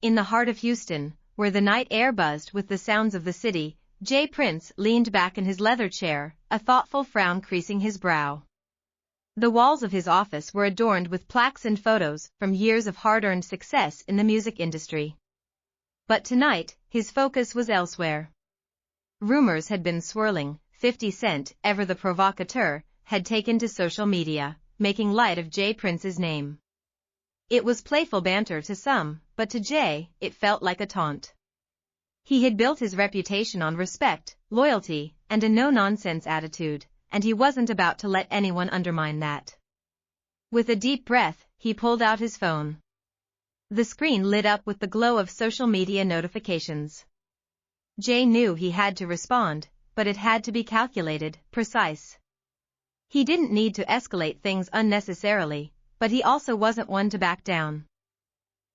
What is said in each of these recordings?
In the heart of Houston, where the night air buzzed with the sounds of the city, J. Prince leaned back in his leather chair, a thoughtful frown creasing his brow. The walls of his office were adorned with plaques and photos from years of hard-earned success in the music industry. But tonight, his focus was elsewhere. Rumors had been swirling. 50 Cent, ever the provocateur, had taken to social media, making light of J. Prince's name. It was playful banter to some, but to Jay, it felt like a taunt. He had built his reputation on respect, loyalty, and a no-nonsense attitude, and he wasn't about to let anyone undermine that. With a deep breath, he pulled out his phone. The screen lit up with the glow of social media notifications. Jay knew he had to respond, but it had to be calculated, precise. He didn't need to escalate things unnecessarily, but he also wasn't one to back down.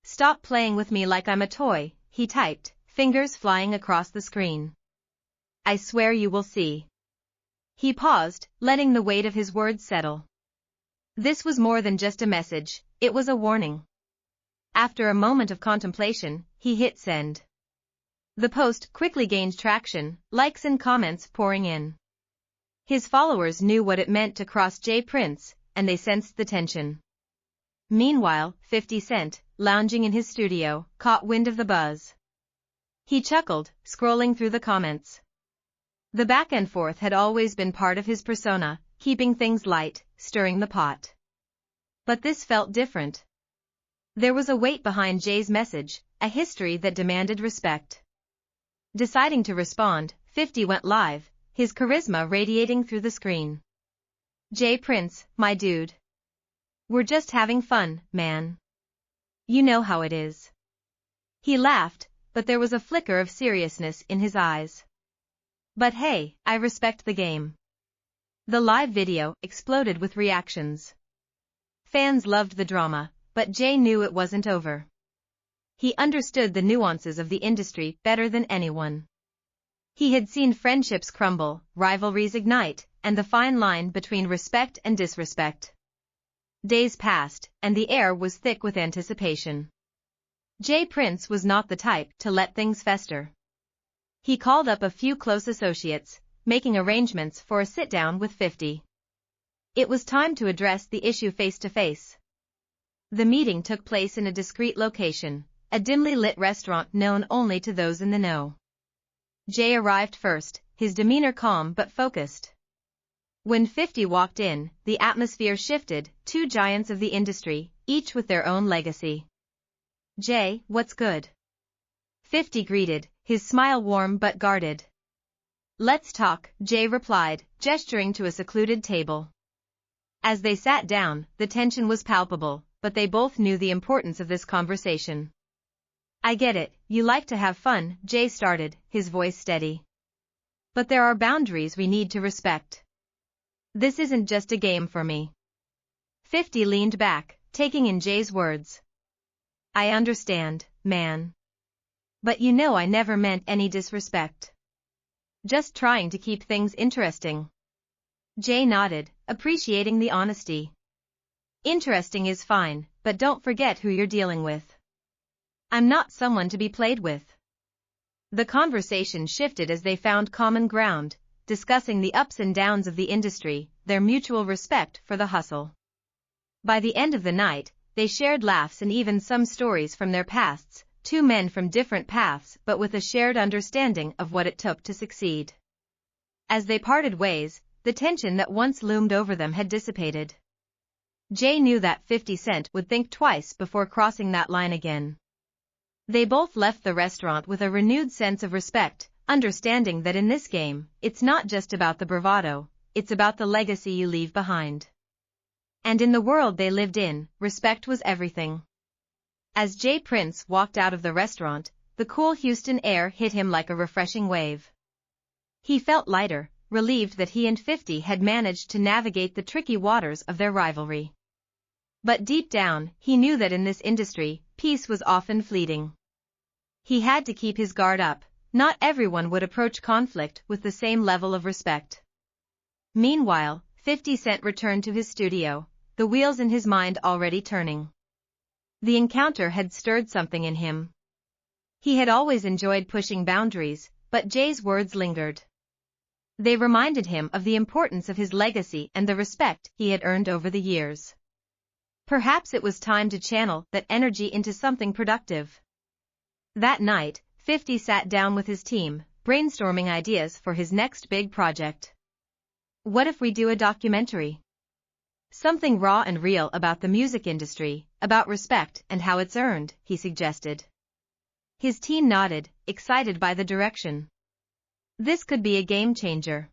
"Stop playing with me like I'm a toy," he typed, fingers flying across the screen. "I swear you will see." He paused, letting the weight of his words settle. This was more than just a message, it was a warning. After a moment of contemplation, he hit send. The post quickly gained traction, likes and comments pouring in. His followers knew what it meant to cross J. Prince, and they sensed the tension. Meanwhile, 50 Cent, lounging in his studio, caught wind of the buzz. He chuckled, scrolling through the comments. The back and forth had always been part of his persona, keeping things light, stirring the pot. But this felt different. There was a weight behind Jay's message, a history that demanded respect. Deciding to respond, 50 went live, his charisma radiating through the screen. "J. Prince, my dude. We're just having fun, man. You know how it is." He laughed, but there was a flicker of seriousness in his eyes. "But hey, I respect the game." The live video exploded with reactions. Fans loved the drama, but Jay knew it wasn't over. He understood the nuances of the industry better than anyone. He had seen friendships crumble, rivalries ignite, and the fine line between respect and disrespect. Days passed, and the air was thick with anticipation. J. Prince was not the type to let things fester. He called up a few close associates, making arrangements for a sit-down with 50. It was time to address the issue face-to-face. The meeting took place in a discreet location, a dimly lit restaurant known only to those in the know. Jay arrived first, his demeanor calm but focused. When 50 walked in, the atmosphere shifted, two giants of the industry, each with their own legacy. "Jay, what's good?" 50 greeted, his smile warm but guarded. "Let's talk," Jay replied, gesturing to a secluded table. As they sat down, the tension was palpable, but they both knew the importance of this conversation. "I get it, you like to have fun," Jay started, his voice steady. "But there are boundaries we need to respect. This isn't just a game for me." 50 leaned back, taking in Jay's words. "I understand, man. But you know I never meant any disrespect. Just trying to keep things interesting." Jay nodded, appreciating the honesty. "Interesting is fine, but don't forget who you're dealing with. I'm not someone to be played with." The conversation shifted as they found common ground, discussing the ups and downs of the industry, their mutual respect for the hustle. By the end of the night, they shared laughs and even some stories from their pasts, two men from different paths but with a shared understanding of what it took to succeed. As they parted ways, the tension that once loomed over them had dissipated. Jay knew that 50 Cent would think twice before crossing that line again. They both left the restaurant with a renewed sense of respect, understanding that in this game, it's not just about the bravado, it's about the legacy you leave behind. And in the world they lived in, respect was everything. As J. Prince walked out of the restaurant, the cool Houston air hit him like a refreshing wave. He felt lighter, relieved that he and 50 had managed to navigate the tricky waters of their rivalry. But deep down, he knew that in this industry, peace was often fleeting. He had to keep his guard up. Not everyone would approach conflict with the same level of respect. Meanwhile, 50 Cent returned to his studio, the wheels in his mind already turning. The encounter had stirred something in him. He had always enjoyed pushing boundaries, but Jay's words lingered. They reminded him of the importance of his legacy and the respect he had earned over the years. Perhaps it was time to channel that energy into something productive. That night, 50 sat down with his team, brainstorming ideas for his next big project. What if we do a documentary? Something raw and real about the music industry, about respect and how it's earned, he suggested. His team nodded, excited by the direction. This could be a game changer.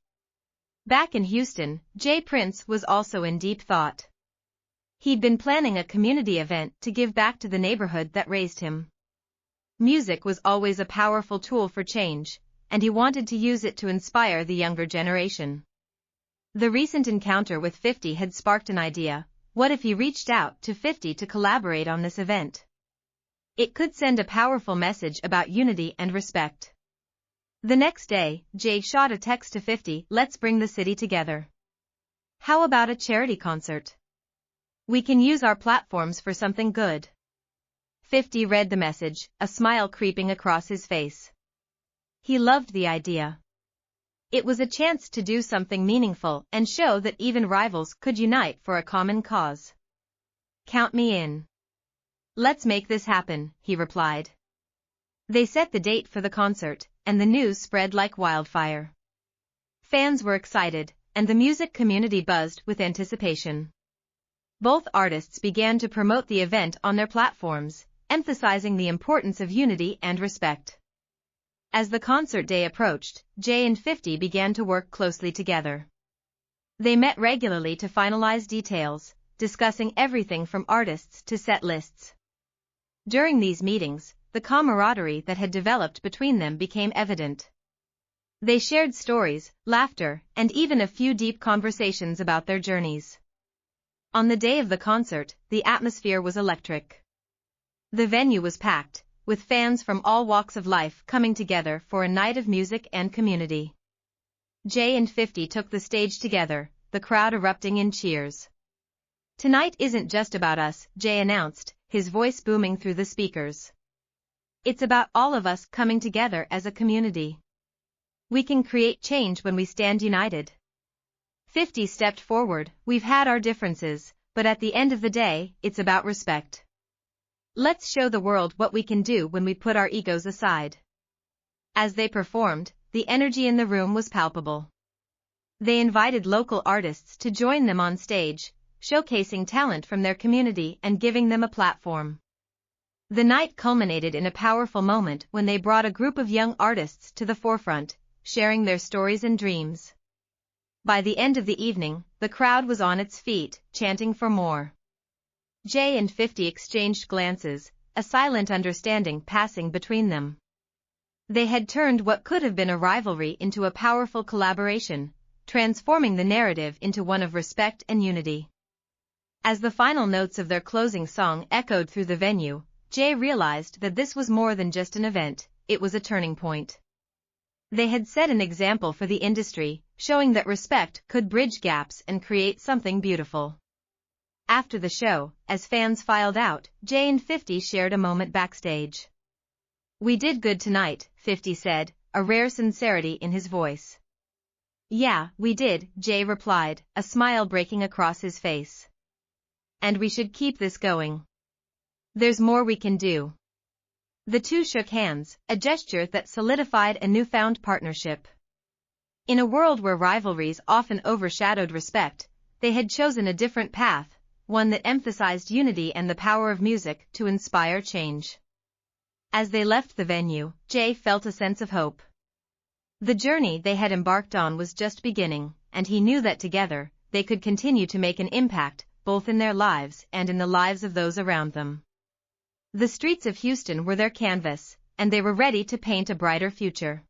Back in Houston, J. Prince was also in deep thought. He'd been planning a community event to give back to the neighborhood that raised him. Music was always a powerful tool for change, and he wanted to use it to inspire the younger generation. The recent encounter with 50 had sparked an idea. What if he reached out to 50 to collaborate on this event? It could send a powerful message about unity and respect. The next day, Jay shot a text to 50, let's bring the city together. How about a charity concert? We can use our platforms for something good. 50 read the message, a smile creeping across his face. He loved the idea. It was a chance to do something meaningful and show that even rivals could unite for a common cause. Count me in. Let's make this happen, he replied. They set the date for the concert, and the news spread like wildfire. Fans were excited, and the music community buzzed with anticipation. Both artists began to promote the event on their platforms, emphasizing the importance of unity and respect. As the concert day approached, Jay and 50 began to work closely together. They met regularly to finalize details, discussing everything from artists to set lists. During these meetings, the camaraderie that had developed between them became evident. They shared stories, laughter, and even a few deep conversations about their journeys. On the day of the concert, the atmosphere was electric. The venue was packed, with fans from all walks of life coming together for a night of music and community. Jay and 50 took the stage together, the crowd erupting in cheers. Tonight isn't just about us, Jay announced, his voice booming through the speakers. It's about all of us coming together as a community. We can create change when we stand united. 50 stepped forward, we've had our differences, but at the end of the day, it's about respect. Let's show the world what we can do when we put our egos aside. As they performed, the energy in the room was palpable. They invited local artists to join them on stage, showcasing talent from their community and giving them a platform. The night culminated in a powerful moment when they brought a group of young artists to the forefront, sharing their stories and dreams. By the end of the evening, the crowd was on its feet, chanting for more. Jay and 50 exchanged glances, a silent understanding passing between them. They had turned what could have been a rivalry into a powerful collaboration, transforming the narrative into one of respect and unity. As the final notes of their closing song echoed through the venue, Jay realized that this was more than just an event, it was a turning point. They had set an example for the industry, showing that respect could bridge gaps and create something beautiful. After the show, as fans filed out, Jay and 50 shared a moment backstage. We did good tonight, 50 said, a rare sincerity in his voice. Yeah, we did, Jay replied, a smile breaking across his face. And we should keep this going. There's more we can do. The two shook hands, a gesture that solidified a newfound partnership. In a world where rivalries often overshadowed respect, they had chosen a different path, one that emphasized unity and the power of music to inspire change. As they left the venue, Jay felt a sense of hope. The journey they had embarked on was just beginning, and he knew that together, they could continue to make an impact, both in their lives and in the lives of those around them. The streets of Houston were their canvas, and they were ready to paint a brighter future.